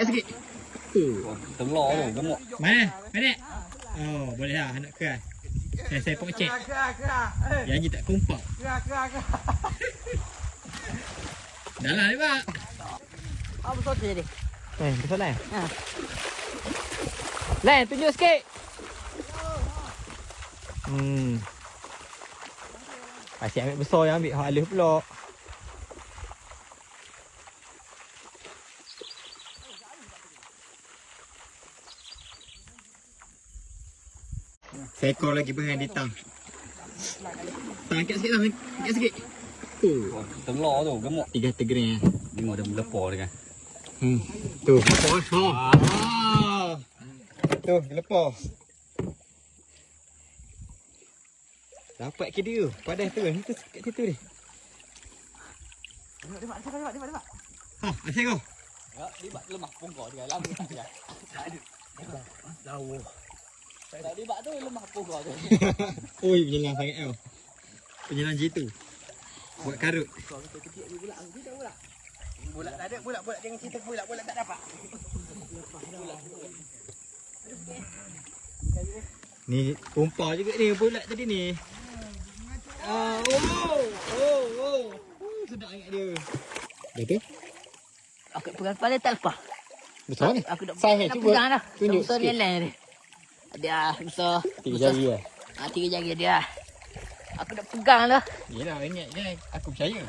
sikit. Telur tu gemuk. Mana? Mana? Oh, boleh lah nak keras. Saya pun cek. Yang ni tak kompak. Dah lah ni, Pak. Apa besar dia? Besar lah. Lain, tunjuk sikit. Asyik ambil besar yang ambil halus pula. Seekor lagi berhenti tang. Tang angkat sikit lah, angkat sikit. Telur tu gemuk. 3 gram. Tengok dah melepor dia kan. Tu, lepas. Tu, lepas. Dapat ke dia? Padah tu, itu kat situ dia. Tengok. Ha, asyik kau. Ya, libat lemah pungkau dia lama dia. Jauh. Tak libat tu lemah pungkau tu. Oi, penyelam sangat tau. Penyelam jitu. Buat karut. Bulat tak ada, bulat jangan cerita bulat tak dapat. Ni umpa juga ni bulat tadi ni. Sedap sangat dia. Betul? Aku pegang kepala tak lepas. Besar ni. Aku dah cuba tunjuk besar sikit. ni lain dia. Dia besar. 3 jari lah. 3 jari dia. Aku dah pegang dah. Yelah, ingat je aku percaya.